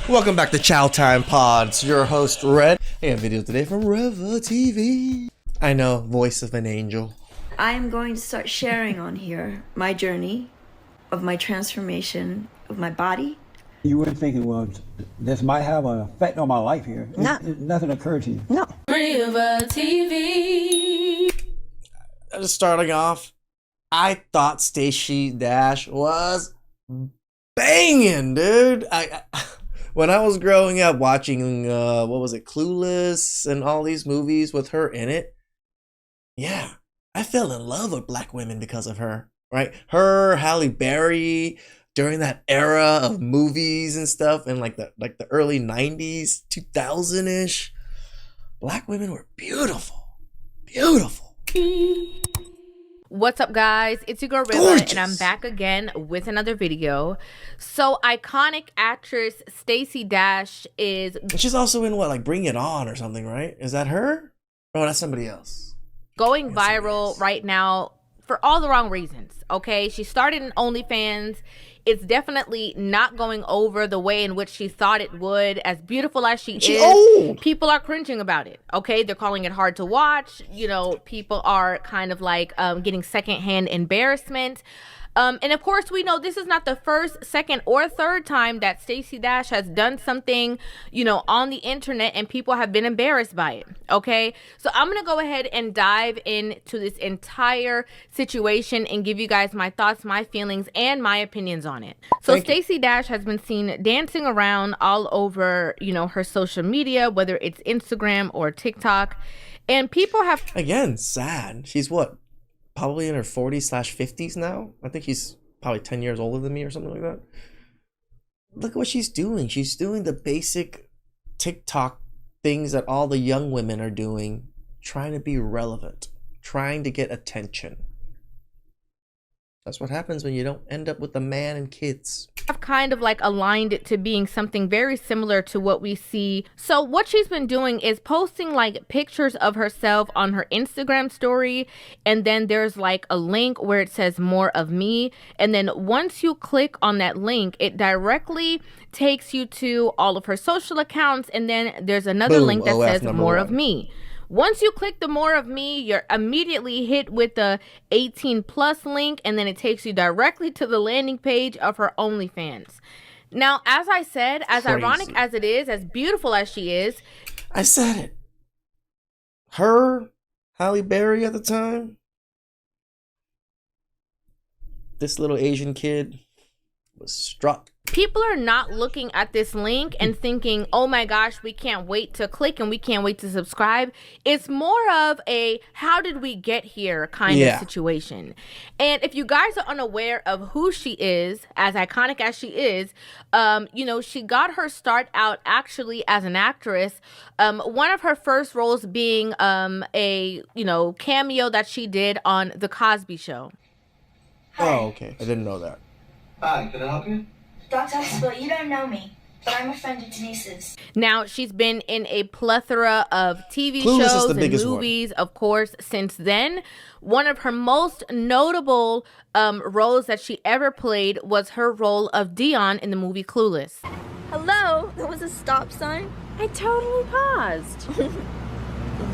Welcome back to Chow Time Pods. Your host Red. I got a video today from Reva TV. I know, voice of an angel. I'm going to start sharing on here my journey of my transformation of my body. You were thinking, well, this might have an effect on my life here. Nothing occurred to you. No. Reva TV. Just starting off, I thought Stacey Dash was banging, dude. When I was growing up watching, Clueless and all these movies with her in it, yeah, I fell in love with black women because of her, right? Her, Halle Berry, during that era of movies and stuff, and like the early 90s, 2000-ish, black women were beautiful, beautiful. What's up, guys? It's your girl Reva, and I'm back again with another video. So, iconic actress Stacey Dash is... She's also in what, like Bring It On or something, right? Is that her? Oh, that's somebody else. Going viral right now for all the wrong reasons, okay? She started in OnlyFans. It's definitely not going over the way in which she thought it would. As beautiful as she is, old. People are cringing about it, okay? They're calling it hard to watch. You know, people are kind of like getting secondhand embarrassment. And of course, we know this is not the first, second, or third time that Stacey Dash has done something, you know, on the internet and people have been embarrassed by it, okay? So I'm going to go ahead and dive into this entire situation and give you guys my thoughts, my feelings, and my opinions on it. So Stacey Dash has been seen dancing around all over, you know, her social media, whether it's Instagram or TikTok. And people have... Again, sad. She's what? Probably in her 40s/50s now. I think she's probably 10 years older than me or something like that. Look at what she's doing. She's doing the basic TikTok things that all the young women are doing, trying to be relevant, trying to get attention. That's what happens when you don't end up with a man and kids. I've kind of like aligned it to being something very similar to what we see. So what she's been doing is posting like pictures of herself on her Instagram story, and then there's like a link where it says more of me, and then once you click on that link, it directly takes you to all of her social accounts, and then there's another link that says more of me. Once you click the more of me, you're immediately hit with the 18+ link, and then it takes you directly to the landing page of her OnlyFans. Now, as I said, as ironic as it is, as beautiful as she is, I said it. Her, Halle Berry at the time, this little Asian kid was struck. People are not looking at this link and thinking, oh my gosh, we can't wait to click and we can't wait to subscribe. It's more of a how did we get here kind of situation. And if you guys are unaware of who she is, as iconic as she is, you know, she got her start out actually as an actress. One of her first roles being a, you know, cameo that she did on The Cosby Show. Oh, okay. I didn't know that. Hi, can I help you? Dr. Huxtable, you don't know me, but I'm a friend of Denise's. Now, she's been in a plethora of TV shows and movies, of course, since then. One of her most notable roles that she ever played was her role of Dion in the movie Clueless. Hello? There was a stop sign? I totally paused.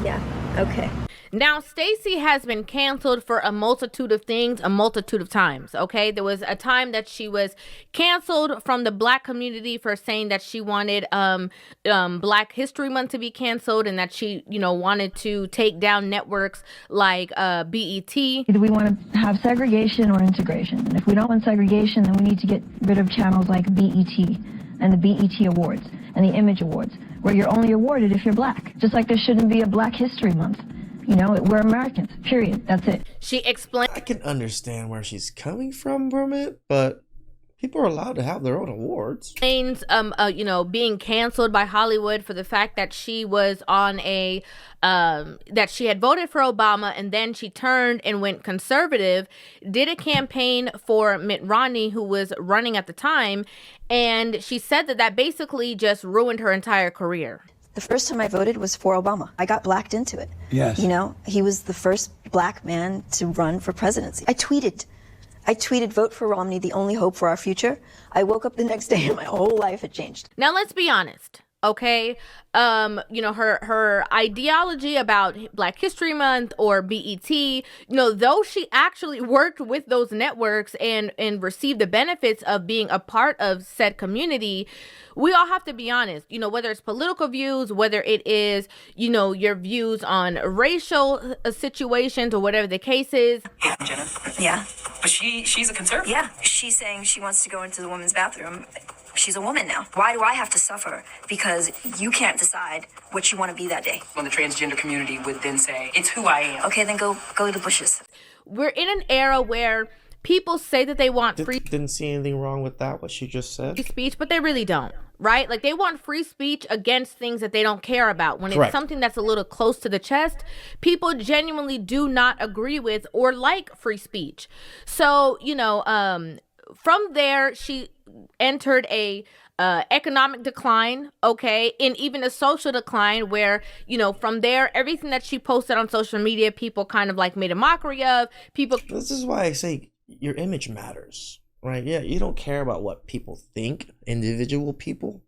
Yeah, okay. Now, Stacey has been canceled for a multitude of things, a multitude of times, okay? There was a time that she was canceled from the black community for saying that she wanted Black History Month to be canceled, and that she, you know, wanted to take down networks like BET. Do we want to have segregation or integration? And if we don't want segregation, then we need to get rid of channels like BET and the BET Awards and the Image Awards, where you're only awarded if you're black. Just like there shouldn't be a Black History Month. You know, we're Americans, period. That's it. She explained... I can understand where she's coming from it, but people are allowed to have their own awards. Explains, you know, being canceled by Hollywood for the fact that she was on a... that she had voted for Obama, and then she turned and went conservative, did a campaign for Mitt Romney, who was running at the time, and she said that that basically just ruined her entire career. The first time I voted was for Obama. I got blacked into it. Yes. You know, he was the first black man to run for presidency. I tweeted I tweeted, "Vote for Romney, the only hope for our future." I woke up the next day and my whole life had changed. Now let's be honest, okay? You know, her ideology about Black History Month or BET, you know, though she actually worked with those networks and received the benefits of being a part of said community, we all have to be honest, you know, whether it's political views, whether it is, you know, your views on racial situations or whatever the case is. Yeah, Jenna. Yeah. But she's a conservative. Yeah. She's saying she wants to go into the women's bathroom. She's a woman now. Why do I have to suffer because you can't decide what you want to be that day? When the transgender community would then say, it's who I am. Okay, then go to the bushes. We're in an era where people say that they want free Didn't see anything wrong with that, what she just said. speech, but they really don't, right? Like, they want free speech against things that they don't care about. When Correct. it's something that's a little close to the chest, people genuinely do not agree with or like free speech. So, you know, from there, she entered a economic decline, okay, and even a social decline where, you know, from there, everything that she posted on social media, people kind of like made a mockery of. People. This is why I say your image matters, right? Yeah, you don't care about what people think, individual people,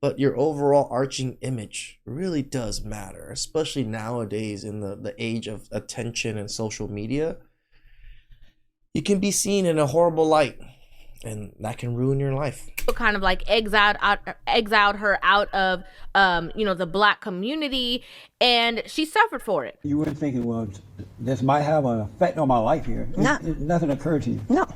but your overall arching image really does matter, especially nowadays in the age of attention and social media. You can be seen in a horrible light, and that can ruin your life. Kind of like exiled her out of you know, the Black community, and she suffered for it. You were thinking, well, this might have an effect on my life here. Nothing occurred to you. No.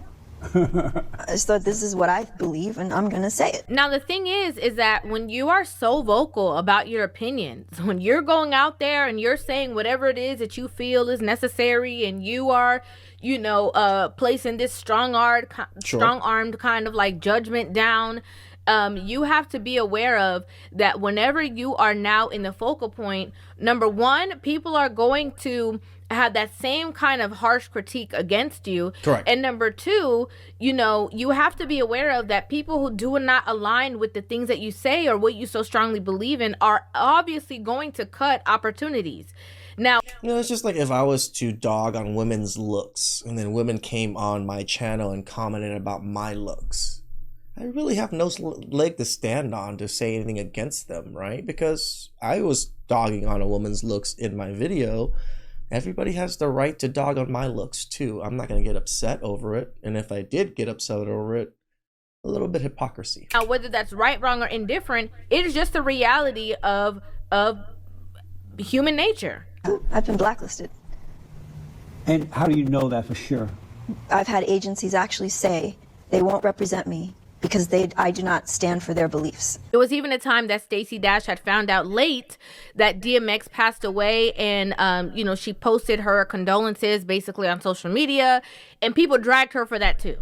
I just thought, this is what I believe and I'm going to say it. Now the thing is that when you are so vocal about your opinions, when you're going out there and you're saying whatever it is that you feel is necessary, and you are, you know, placing this strong-armed kind of like judgment down, you have to be aware of that whenever you are now in the focal point, number one, people are going to have that same kind of harsh critique against you. Correct. And number two, you know, you have to be aware of that people who do not align with the things that you say or what you so strongly believe in are obviously going to cut opportunities. Now, You know, it's just like if I was to dog on women's looks and then women came on my channel and commented about my looks, I really have no leg to stand on to say anything against them, right? Because I was dogging on a woman's looks in my video. Everybody has the right to dog on my looks too. I'm not going to get upset over it. And if I did get upset over it, a little bit hypocrisy. now whether that's right, wrong, or indifferent, it is just the reality of human nature. I've been blacklisted. And how do you know that for sure? I've had agencies actually say they won't represent me because I do not stand for their beliefs. It was even a time that Stacey Dash had found out late that DMX passed away, and you know, she posted her condolences basically on social media, and people dragged her for that too.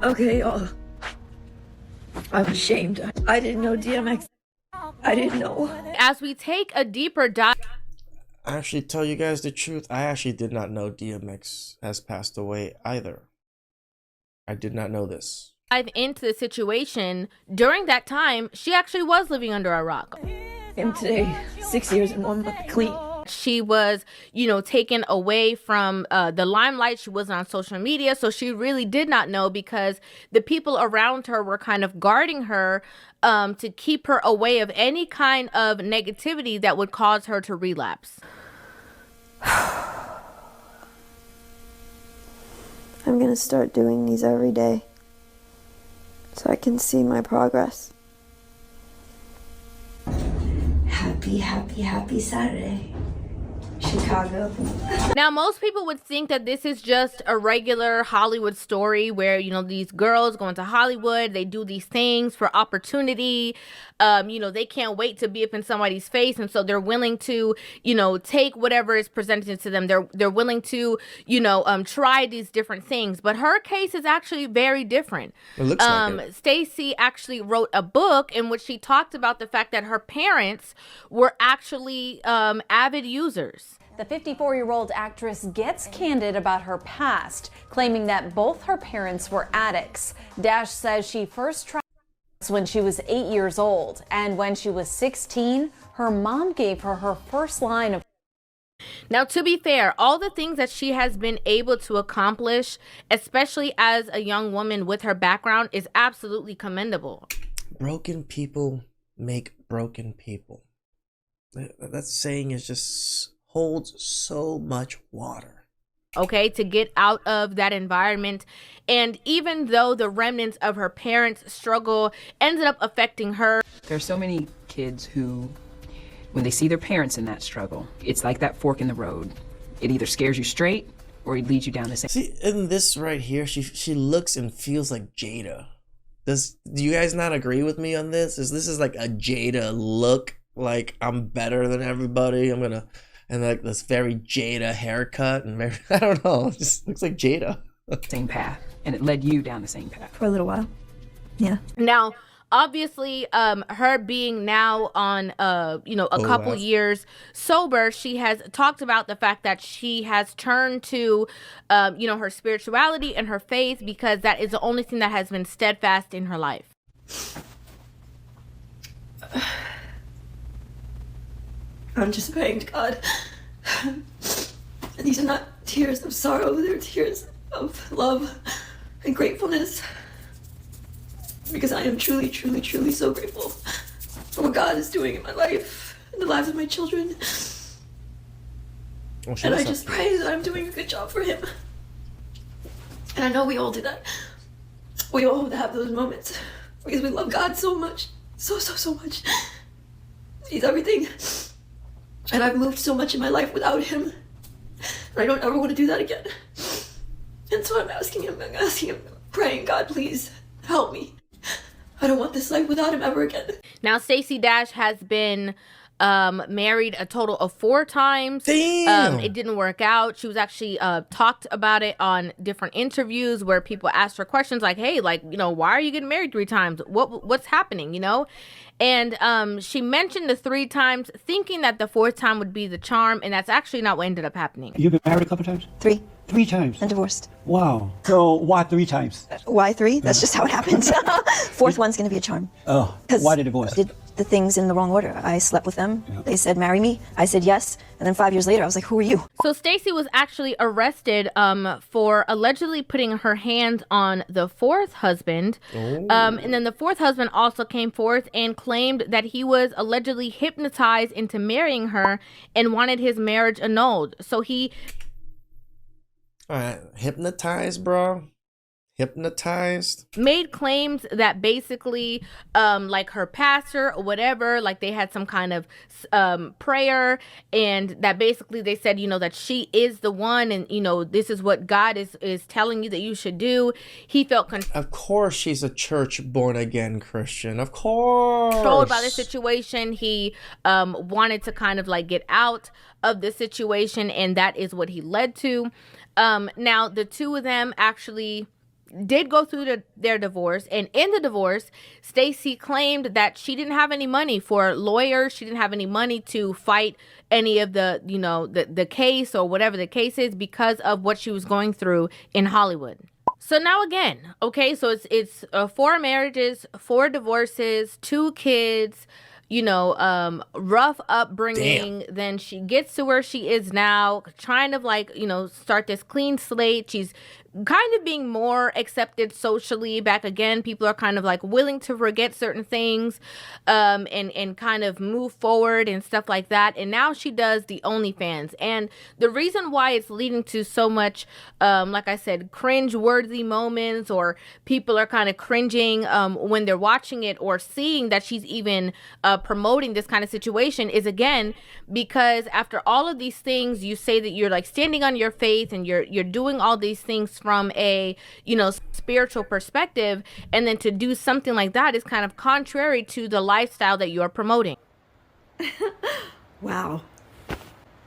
Okay, I'm ashamed. I didn't know DMX. I didn't know. As we take a deeper dive I actually tell you guys the truth, I actually did not know DMX has passed away either. I did not know this. into the situation, during that time, she actually was living under a rock. Him today, 6 years and 1 month clean. She was, you know, taken away from the limelight. She wasn't on social media, so she really did not know, because the people around her were kind of guarding her to keep her away of any kind of negativity that would cause her to relapse. I'm gonna start doing these every day so I can see my progress. Happy Saturday, Chicago. Now, most people would think that this is just a regular Hollywood story where, you know, these girls go into Hollywood, they do these things for opportunity. You know, they can't wait to be up in somebody's face, and so they're willing to, you know, take whatever is presented to them. They're willing to, you know, try these different things. But her case is actually very different. It looks like it. Stacy actually wrote a book in which she talked about the fact that her parents were actually avid users. The 54-year-old actress gets candid about her past, claiming that both her parents were addicts. Dash says she first tried when she was 8 years old, and when she was 16, her mom gave her her first line of... Now, to be fair, all the things that she has been able to accomplish, especially as a young woman with her background, is absolutely commendable. Broken people make broken people. That saying is just holds so much water. Okay, to get out of that environment. And even though the remnants of her parents' struggle ended up affecting her. There's so many kids who, when they see their parents in that struggle, it's like that fork in the road. It either scares you straight or it leads you down the same. See, in this right here, she looks and feels like Jada. Do you guys not agree with me on this? This is like a Jada look, like I'm better than everybody. And like this very Jada haircut and very, I don't know, it just looks like Jada. Same path, and it led you down the same path. For a little while. Yeah. Now, obviously, her being now on, couple years sober, she has talked about the fact that she has turned to, her spirituality and her faith because that is the only thing that has been steadfast in her life. I'm just praying to God. And these are not tears of sorrow, they're tears of love and gratefulness. Because I am truly, truly, truly so grateful for what God is doing in my life, in the lives of my children. And I just pray that I'm doing a good job for Him. And I know we all do that. We all have those moments because we love God so much. So much. He's everything. And I've moved so much in my life without Him. And I don't ever want to do that again. And so I'm asking Him, praying, God, please help me. I don't want this life without Him ever again. Now, Stacey Dash has been married a total of 4 times. Damn. It didn't work out. She was actually talked about it on different interviews where people asked her questions like, hey, why are you getting married 3 times? What's happening, And she mentioned the 3 times thinking that the 4th time would be the charm, and that's actually not what ended up happening. You've been married a couple times? 3. 3 times? And divorced. Wow. So why 3 times? Why 3? That's just how it happens. 4th one's going to be a charm. Oh, why the divorce? I did the things in the wrong order. I slept with them. Yeah. They said, marry me. I said yes. And then 5 years later, I was like, who are you? So Stacey was actually arrested for allegedly putting her hands on the 4th husband. And then the 4th husband also came forth and claimed that he was allegedly hypnotized into marrying her and wanted his marriage annulled. So he... All right, hypnotized, bro. Hypnotized. Made claims that basically, like her pastor or whatever, like they had some kind of prayer, and that basically they said, that she is the one, and this is what God is telling you that you should do. He felt of course she's a church born again Christian. Of course. Controlled by the situation. He wanted to kind of like get out of the situation, and that is what he led to. Now the 2 of them actually did go through their divorce, and in the divorce, Stacey claimed that she didn't have any money for lawyers. She didn't have any money to fight any of the the case or whatever the case is because of what she was going through in Hollywood. So now again, okay, so it's 4 marriages, 4 divorces, 2 kids, rough upbringing. Damn. Then she gets to where she is now, trying to start this clean slate. She's kind of being more accepted socially back again. People are kind of like willing to forget certain things and kind of move forward and stuff like that. And now she does the OnlyFans. And the reason why it's leading to so much, like I said, cringe-worthy moments, or people are kind of cringing when they're watching it or seeing that she's even promoting this kind of situation, is again because after all of these things, you say that you're like standing on your faith and you're doing all these things from a spiritual perspective, and then to do something like that is kind of contrary to the lifestyle that you're promoting. Wow.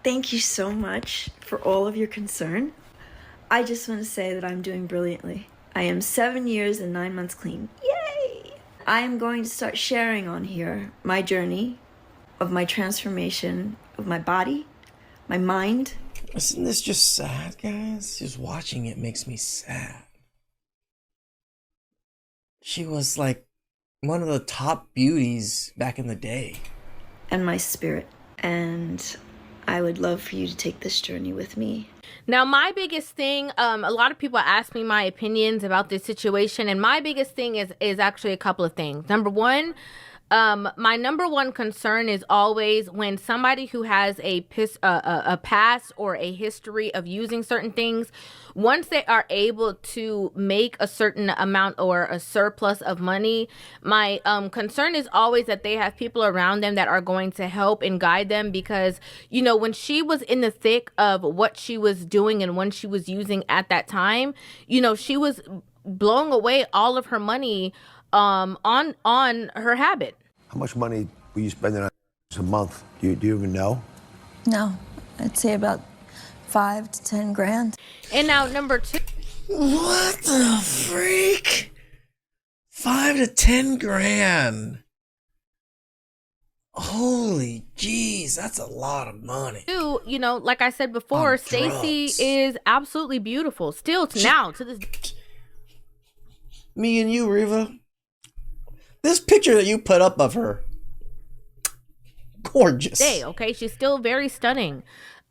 Thank you so much for all of your concern. I just want to say that I'm doing brilliantly. I am 7 years and 9 months clean. Yay! I am going to start sharing on here my journey of my transformation of my body, my mind. Isn't this just sad, guys? Just watching it makes me sad. She was like one of the top beauties back in the day. And my spirit. And I would love for you to take this journey with me. Now, my biggest thing, a lot of people ask me my opinions about this situation, and my biggest thing is actually a couple of things. Number one, my number one concern is always when somebody who has a past or a history of using certain things, once they are able to make a certain amount or a surplus of money, my concern is always that they have people around them that are going to help and guide them, because, you know, when she was in the thick of what she was doing and when she was using at that time, you know, she was blowing away all of her money on her habit. How much money were you spending on a month? Do you even know? No, I'd say about 5 to 10 grand. And now number two. What the freak? 5 to 10 grand. Holy jeez, that's a lot of money. You know, like I said before, Stacy is absolutely beautiful. Still now to this. Me and you, Riva. This picture that you put up of her, gorgeous. Okay, she's still very stunning.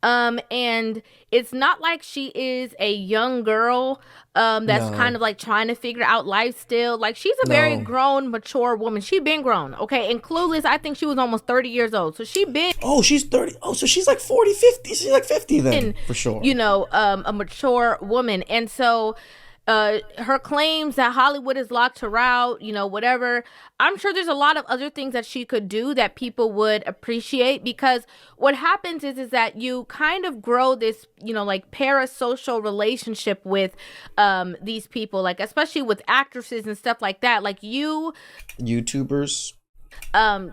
And it's not like she is a young girl that's kind of like trying to figure out life still. Like, she's a very grown, mature woman. She been grown, okay? And Clueless, I think she was almost 30 years old. So she been... Oh, she's 30. Oh, so she's like 40, 50. She's like 50 then, for sure. You know, a mature woman. And so... her claims that Hollywood has locked her out, you know, whatever. I'm sure there's a lot of other things that she could do that people would appreciate, because what happens is that you kind of grow this, you know, like parasocial relationship with these people, like especially with actresses and stuff like that. Like YouTubers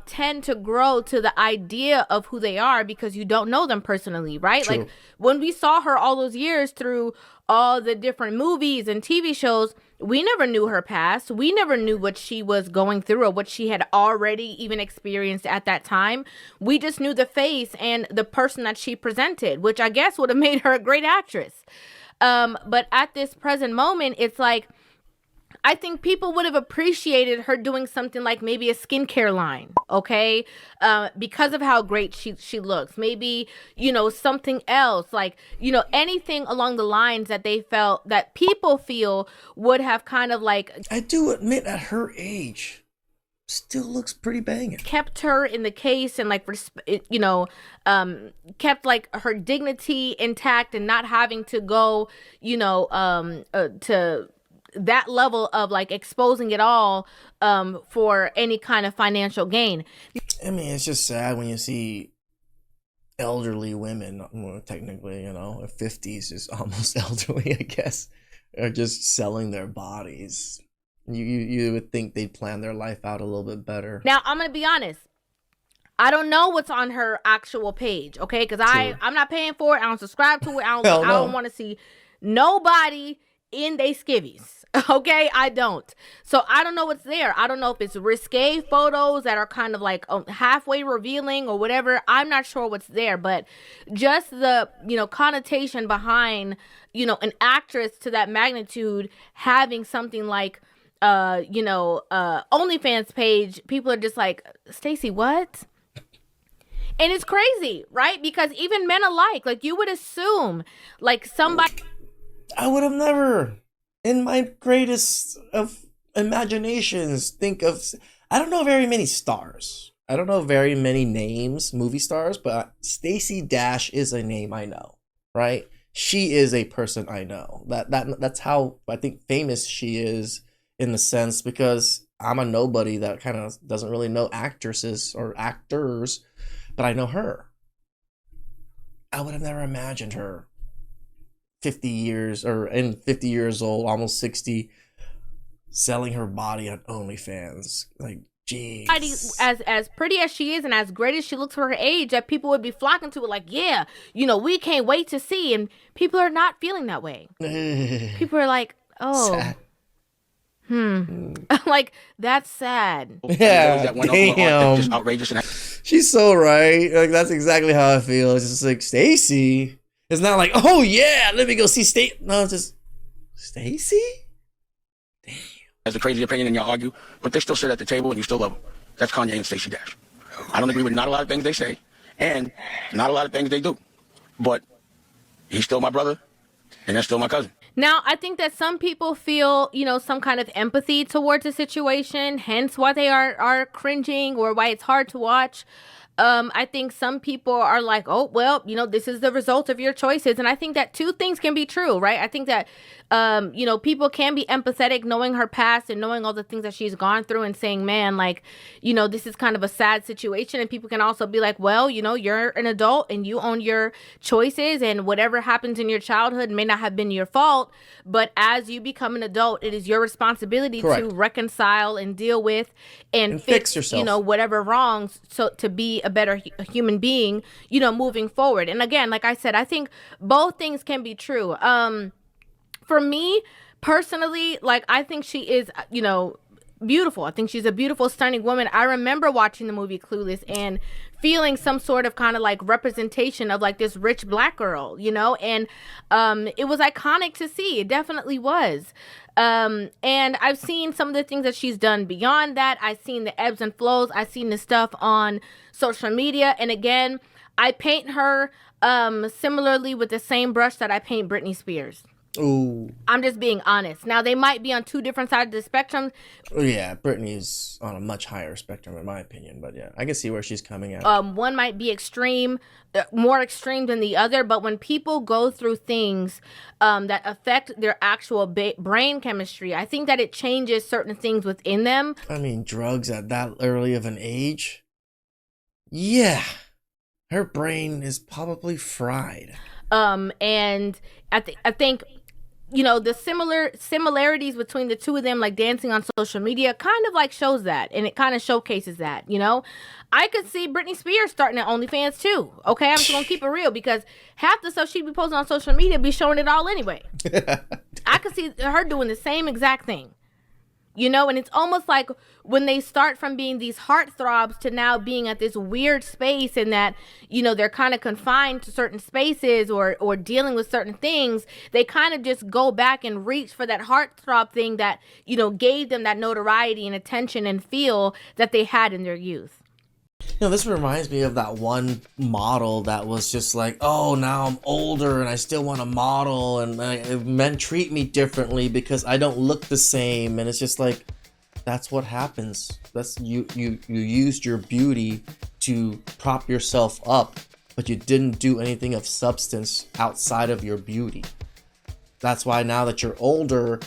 tend to grow to the idea of who they are because you don't know them personally, right? True. Like when we saw her all those years through all the different movies and TV shows, we never knew her past. We never knew what she was going through or what she had already even experienced at that time. We just knew the face and the person that she presented, which I guess would have made her a great actress. But at this present moment, it's like, I think people would have appreciated her doing something like maybe a skincare line, okay? Because of how great she looks. Maybe, you know, something else, like, you know, anything along the lines that they felt, that people feel would have kind of like... I do admit, at her age, still looks pretty banging. Kept her in the case and like, you know, kept like her dignity intact and not having to go, you know, to... that level of like exposing it all for any kind of financial gain. I mean, it's just sad when you see elderly women, well, technically, you know, 50s is almost elderly, I guess, are just selling their bodies. You would think they'd plan their life out a little bit better. Now, I'm gonna be honest. I don't know what's on her actual page, okay? Because I'm not paying for it. I don't subscribe to it. I don't want to see nobody in they skivvies, okay? I don't. So I don't know what's there. I don't know if it's risque photos that are kind of like halfway revealing or whatever. I'm not sure what's there, but just the, you know, connotation behind, you know, an actress to that magnitude having something like, you know, OnlyFans page, people are just like, Stacey, what? And it's crazy, right? Because even men alike, like you would assume like somebody... I would have never, in my greatest of imaginations, think of... I don't know very many stars. I don't know very many names, movie stars, but Stacey Dash is a name I know, right? She is a person I know. That's how I think famous she is, in the sense, because I'm a nobody that kind of doesn't really know actresses or actors, but I know her. I would have never imagined her 50 years old, almost 60, selling her body on OnlyFans. Like, geez. As pretty as she is and as great as she looks for her age, that people would be flocking to it like, yeah, you know, we can't wait to see. And people are not feeling that way. People are like, oh, sad. Like, that's sad. Yeah, damn. Just outrageous. She's so right. Like, that's exactly how I feel. It's just like, Stacey. It's not like, oh yeah, let me go see Stacy. No, it's just Stacey. Damn. Has a crazy opinion and y'all argue, but they still sit at the table and you still love them. That's Kanye and Stacey Dash. I don't agree with not a lot of things they say, And not a lot of things they do. But he's still my brother, and that's still my cousin. Now, I think that some people feel, you know, some kind of empathy towards the situation, hence why they are cringing or why it's hard to watch. I think some people are like, oh, well, you know, this is the result of your choices. And I think that two things can be true, right? I think that, you know, people can be empathetic knowing her past and knowing all the things that she's gone through and saying, man, like, you know, this is kind of a sad situation. And people can also be like, well, you know, you're an adult and you own your choices, and whatever happens in your childhood may not have been your fault. But as you become an adult, it is your responsibility Correct. to reconcile and deal with and fix yourself, you know, whatever wrongs, so to be a better human being, you know, moving forward. And again, like I said, I think both things can be true. For me personally, like, I think she is, you know, beautiful. I think she's a beautiful, stunning woman. I remember watching the movie Clueless and feeling some sort of kind of like representation of like this rich black girl, you know, and it was iconic to see. It definitely was. And I've seen some of the things that she's done beyond that. I've seen the ebbs and flows. I've seen the stuff on social media. And again, I paint her similarly with the same brush that I paint Britney Spears. Ooh. I'm just being honest. Now, they might be on two different sides of the spectrum. Yeah, Britney's on a much higher spectrum, in my opinion. But yeah, I can see where she's coming at. One might be extreme, more extreme than the other. But when people go through things that affect their actual brain chemistry, I think that it changes certain things within them. I mean, drugs at that early of an age? Yeah. Her brain is probably fried. And I think, you know, the similarities between the two of them, like dancing on social media, kind of like shows that, and it kind of showcases that, you know. I could see Britney Spears starting at OnlyFans too. Okay, I'm just gonna keep it real, because half the stuff she'd be posting on social media be showing it all anyway. I could see her doing the same exact thing. You know, and it's almost like when they start from being these heartthrobs to now being at this weird space, and that, you know, they're kind of confined to certain spaces or dealing with certain things, they kind of just go back and reach for that heartthrob thing that, you know, gave them that notoriety and attention and feel that they had in their youth. You know, this reminds me of that one model that was just like, oh, now I'm older and I still want to model, and men treat me differently because I don't look the same. And it's just like, that's what happens. That's you used your beauty to prop yourself up, but you didn't do anything of substance outside of your beauty. That's why now that you're older,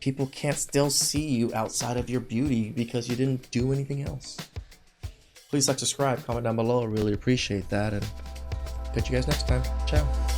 people can't still see you outside of your beauty because you didn't do anything else. Please like, subscribe, comment down below. I really appreciate that. And catch you guys next time. Ciao.